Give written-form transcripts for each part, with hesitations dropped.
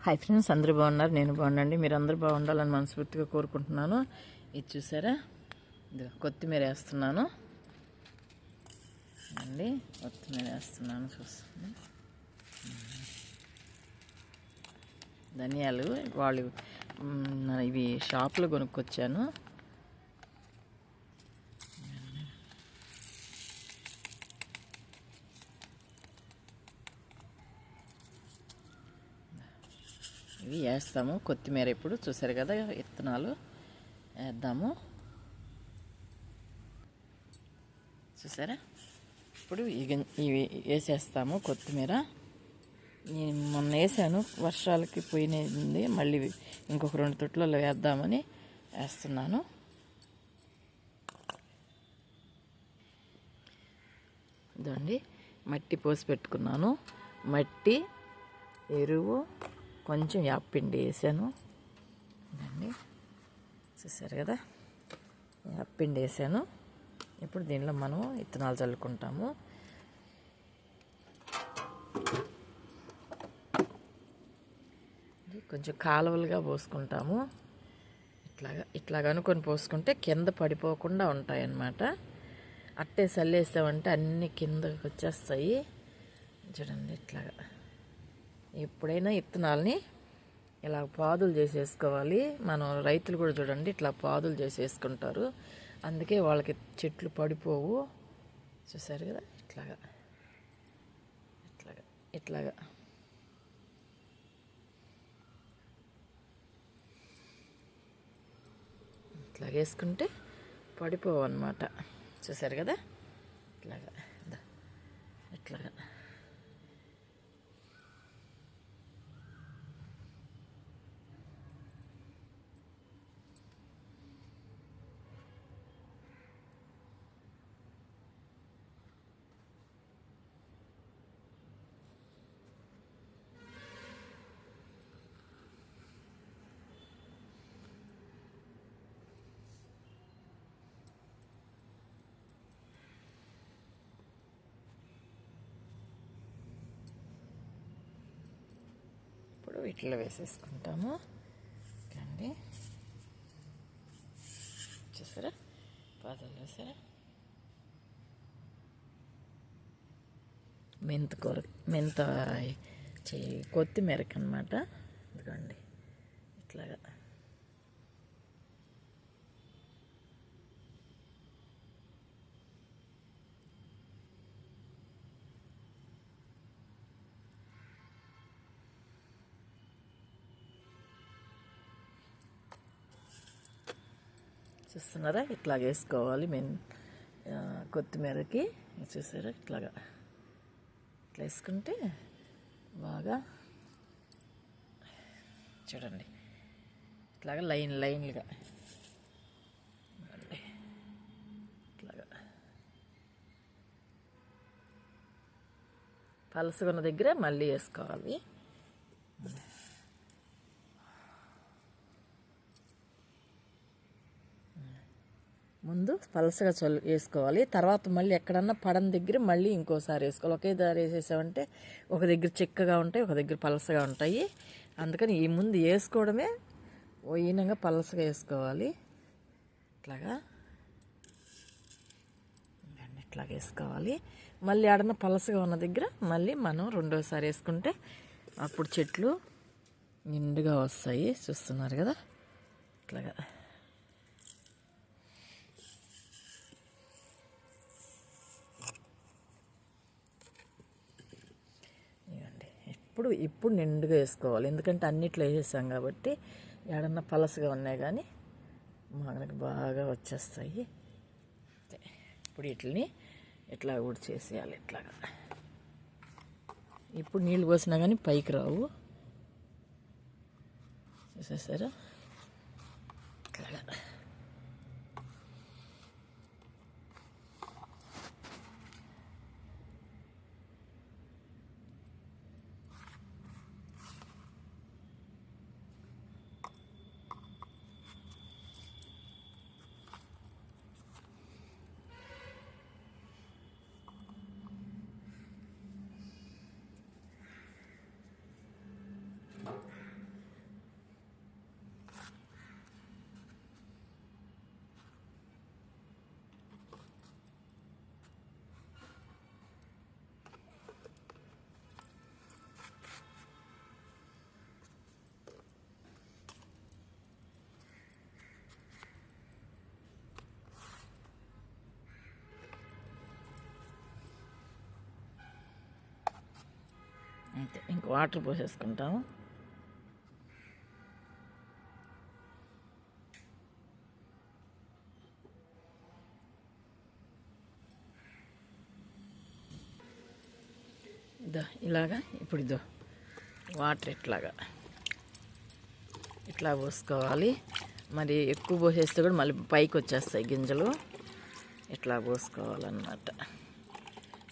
Hi friends, అందరూ బాగున్నారు. నేను బాగున్నాండి. మీరు అందరూ బాగుండాలని మనస్ఫూర్తిగా కోరుకుంటున్నాను. ఇది చూసారా, ఇది కొత్తిమీర వేస్తున్నాను అండి. కొత్తిమీర వేస్తున్నాను, చూస్తుంది. ధనియాలు వాళ్ళు ఇవి షాప్లో కొనుక్కొచ్చాను. ఇవి వేస్తాము. కొత్తిమీర ఇప్పుడు చూసారు కదా, విత్తనాలు వేద్దాము. చూసారా, ఇప్పుడు ఇవి వేసేస్తాము. కొత్తిమీర నేను మొన్న వేసాను, వర్షాలకి పోయినది. మళ్ళీ ఇంకొక 2 తొట్లలో వేద్దామని వేస్తున్నాను. ఇదండి, మట్టి పోసి పెట్టుకున్నాను. మట్టి, ఎరువు, కొంచెం యాప్పిండి వేసాను. ఇదండి, చూసారు కదా, యాప్పిండి వేసాను. ఇప్పుడు దీనిలో మనం విత్తనాలు చల్లుకుంటాము. కొంచెం కాలువలుగా పోసుకుంటాము. ఇట్లాగా అనుకొని పోసుకుంటే కింద పడిపోకుండా ఉంటాయన్నమాట. అట్టే చల్లేసామంటే అన్నీ కిందకి వచ్చేస్తాయి. చూడండి, ఇట్లాగా ఎప్పుడైనా విత్తనాలని ఇలా పాదులు చేసేసుకోవాలి. మనం రైతులు కూడా చూడండి, ఇట్లా పాదులు చేసేసుకుంటారు. అందుకే వాళ్ళకి చెట్లు పడిపోవు. చూసారు కదా, ఇట్లాగా ఇట్లాగా ఇట్లాగా ఇట్లా వేసుకుంటే పడిపోవు అన్నమాట. చూసారు కదా, ఇట్లాగా ఇట్లాగా. ఇప్పుడు వీటిలో వేసేసుకుంటాము అండి. చూసారా, పాదాలు వేసారా. మెంత కొత్తిమీరకి అనమాట. ఇదిగోండి, ఇట్లాగా చూస్తున్నారా, ఇట్లా వేసుకోవాలి. కొత్తిమీరకి చూసారా, ఇట్లా వేసుకుంటే బాగా చూడండి, ఇట్లాగా లైన్లుగా ఇట్లాగా పలసగున్న దగ్గర మళ్ళీ వేసుకోవాలి. ముందు పలసగా వేసుకోవాలి. తర్వాత మళ్ళీ ఎక్కడన్నా పడని దగ్గర మళ్ళీ ఇంకోసారి వేసుకోవాలి. ఒకే దారి వేసేసామంటే ఒక దగ్గర చిక్కగా ఉంటాయి, ఒక దగ్గర పలసగా ఉంటాయి. అందుకని ఈ ముందు వేసుకోవడమే ఈనంగా పలసగా వేసుకోవాలి. ఇట్లాగా ఇట్లాగ వేసుకోవాలి. మళ్ళీ ఆడన పలసగా ఉన్న దగ్గర మళ్ళీ మనం రెండోసారి వేసుకుంటే అప్పుడు చెట్లు నిండుగా వస్తాయి. చూస్తున్నారు కదా, ఇట్లాగా ఇప్పుడు నిండుగా వేసుకోవాలి. ఎందుకంటే అన్నిట్లో వేసేసాం కాబట్టి ఏడన్నా పలసగా ఉన్నాయి కానీ మనకి బాగా వచ్చేస్తాయి. ఇప్పుడు వీటిని ఇట్లా కూడా చేసేయాలి. ఇట్లాగా ఇప్పుడు నీళ్ళు పోసినా కానీ పైకి రావు. చూసేసారా, ఇట్లాగా అంతే, ఇంక వాటర్ పోసేసుకుంటాము. ఇదో ఇలాగా. ఇప్పుడు ఇదో వాటర్ ఇట్లా పోసుకోవాలి. మరి ఎక్కువ పోసేస్తే కూడా మళ్ళీ పైకి వచ్చేస్తాయి గింజలు. ఇట్లా పోసుకోవాలన్నమాట.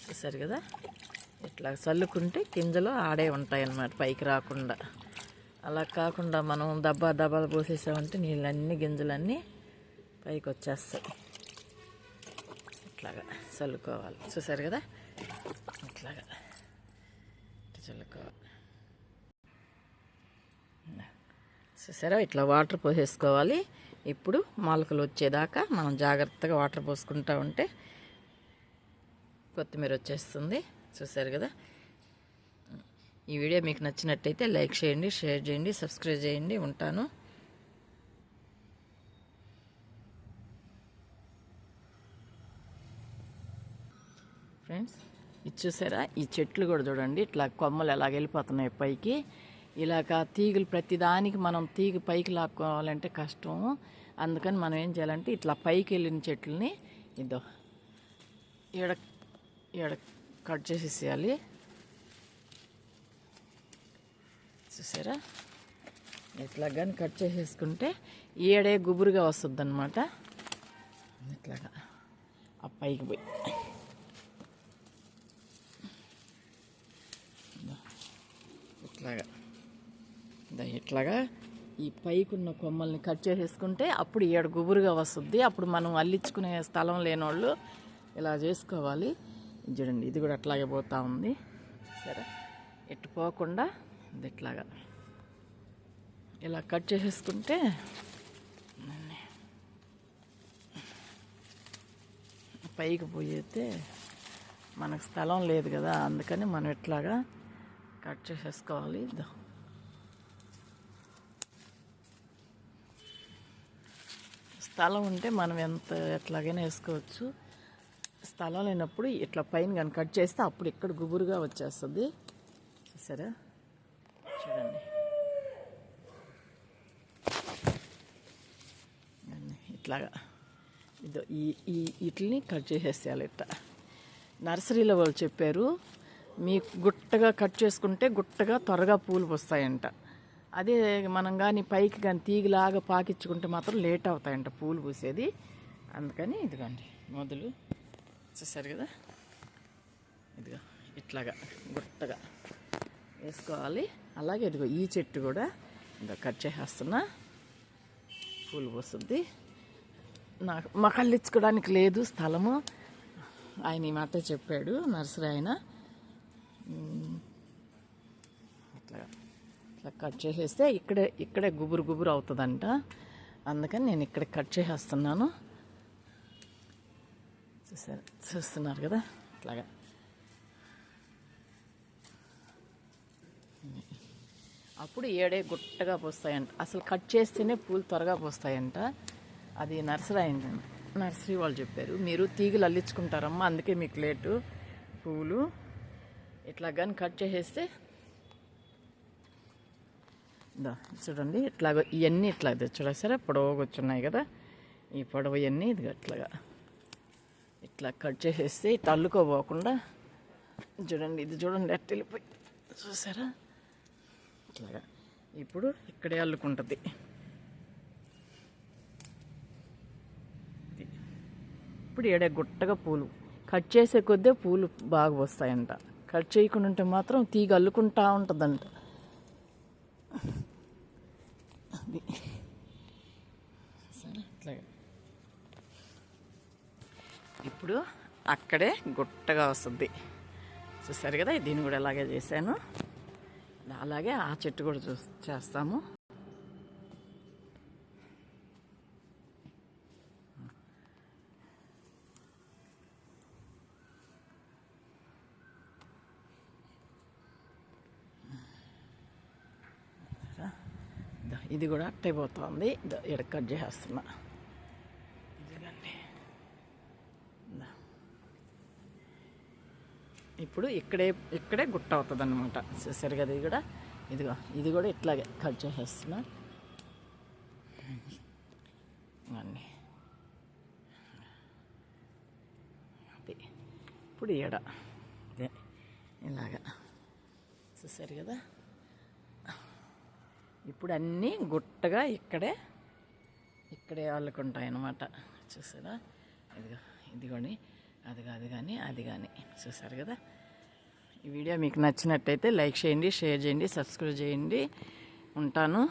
చూసారు కదా, ఇట్లా చల్లుకుంటే గింజలు ఆడే ఉంటాయన్నమాట, పైకి రాకుండా. అలా కాకుండా మనం దబ్బాలు పోసేసామంటే నీళ్ళన్నీ గింజలన్నీ పైకి వచ్చేస్తాయి. ఇట్లాగా చల్లుకోవాలి. చూసారు కదా, ఇట్లాగా చల్లుకోవాలి. చూసారా, ఇట్లా వాటర్ పోసేసుకోవాలి. ఇప్పుడు మొలకలు వచ్చేదాకా మనం జాగ్రత్తగా వాటర్ పోసుకుంటూ ఉంటే కొత్తిమీర వచ్చేస్తుంది. చూసారు కదా. ఈ వీడియో మీకు నచ్చినట్టయితే లైక్ చేయండి, షేర్ చేయండి, సబ్స్క్రైబ్ చేయండి. ఉంటాను. ఫ్రెండ్స్, ఇది చూసారా, ఈ చెట్లు కూడా చూడండి, ఇట్లా కొమ్మలు ఎలాగ వెళ్ళిపోతున్నాయి పైకి. ఇలాగ తీగలు ప్రతిదానికి మనం తీగ పైకి లాక్కోవాలంటే కష్టం. అందుకని మనం ఏం చేయాలంటే ఇట్లా పైకి వెళ్ళిన చెట్లని ఇదో ఈడ కట్ చేసేసేయాలి. చూసారా, ఇట్లా కానీ కట్ చేసేసుకుంటే ఈడే గుబురుగా వస్తుంది అన్నమాట. ఇట్లాగా ఆ పైకి పోయి ఇట్లాగా ఈ పైకున్న కొమ్మల్ని కట్ చేసేసుకుంటే అప్పుడు ఈడ గుబురుగా వస్తుంది. అప్పుడు మనం అల్లించుకునే స్థలం లేనోళ్ళు ఇలా చేసుకోవాలి. చూడండి, ఇది కూడా అట్లాగే పోతూ ఉంది. సరే, ఎట్టు పోకుండా ఇది ఇట్లాగా ఇలా కట్ చేసేసుకుంటే పైకి పోయితే మనకు స్థలం లేదు కదా, అందుకని మనం ఇట్లాగా కట్ చేసేసుకోవాలి. స్థలం ఉంటే మనం ఎట్లాగైనా వేసుకోవచ్చు. స్థలం లేనప్పుడు ఇట్లా పైన కానీ కట్ చేస్తే అప్పుడు ఇక్కడ గుబురుగా వచ్చేస్తుంది. చూసారా, చూడండి, ఇట్లాగా ఇదో వీటిని కట్ చేసేసేయాలి. ఇట్లా నర్సరీలో వాళ్ళు చెప్పారు, మీకు గుట్టగా కట్ చేసుకుంటే గుట్టగా త్వరగా పూలు వస్తాయంట. అదే మనం కానీ పైకి కానీ తీగలాగా పాకించుకుంటే మాత్రం లేట్ అవుతాయంట పూలు పూసేది. అందుకని ఇదిగోండి మొదలు. చూసారు కదా, ఇదిగో ఇట్లాగా గుట్టగా వేసుకోవాలి. అలాగే ఇదిగో ఈ చెట్టు కూడా ఇంకా కట్ చేసేస్తున్నా, పూలు పోస్తుంది. నాకు మకళ్ళించుకోవడానికి లేదు స్థలము. ఆయన ఈ మాట చెప్పాడు, నర్సరీ ఆయన. ఇట్లా కట్ చేసేస్తే ఇక్కడే గుబురు అవుతుందంట. అందుకని నేను ఇక్కడ కట్ చేసేస్తున్నాను. చూస్తున్నారు కదా, ఇట్లాగా అప్పుడు ఏడే గుట్టగా పోస్తాయంట. అసలు కట్ చేస్తేనే పూలు త్వరగా పోస్తాయంట. అది నర్సరీ వాళ్ళు చెప్పారు. మీరు తీగలు అల్లించుకుంటారమ్మా, అందుకే మీకు లేటు పూలు. ఇట్లా కానీ కట్ చేసేస్తే చూడండి, ఇట్లాగ ఇవన్నీ ఇట్లా చూడాలి సరే, పొడవుగా వచ్చున్నాయి కదా, ఈ పొడవు ఇవన్నీ ఇది ఇట్లా కట్ చేసేస్తే ఇట్లా అల్లుకోపోకుండా చూడండి. ఇది చూడండి ఎట్ట వెళ్ళిపోయి, చూసారా, ఇట్లాగా. ఇప్పుడు ఇక్కడే అల్లుకుంటుంది. ఇప్పుడు ఏడే గుట్టగా పూలు కట్ చేసే కొద్దే పూలు బాగా వస్తాయంట. కట్ చేయకుండా ఉంటే మాత్రం తీగ అల్లుకుంటా ఉంటుందంట. అది సరే, అట్లాగే ఇప్పుడు అక్కడే గుట్టగా వస్తుంది. చూసారు కదా, దీన్ని కూడా అలాగే చేశాను. అలాగే ఆ చెట్టు కూడా చేస్తాము. ఇది కూడా అట్టయిపోతుంది. ఇక్కడ కట్ చేస్తున్నా. ఇప్పుడు ఇక్కడే గుట్ట అవుతుంది అనమాట. చూసారు కదా, ఇది కూడా ఇట్లాగే కట్ చేసేస్తున్నా అన్నీ. అది ఇప్పుడు అదే ఇలాగా చూసారు కదా. ఇప్పుడు అన్నీ గుట్టగా ఇక్కడే అల్లుకుంటాయి అన్నమాట. చూసారా, ఇదిగోని అది కానీ చూసారు కదా. ఈ వీడియో మీకు నచ్చినట్టయితే లైక్ చేయండి, షేర్ చేయండి, సబ్స్క్రైబ్ చేయండి. ఉంటాను.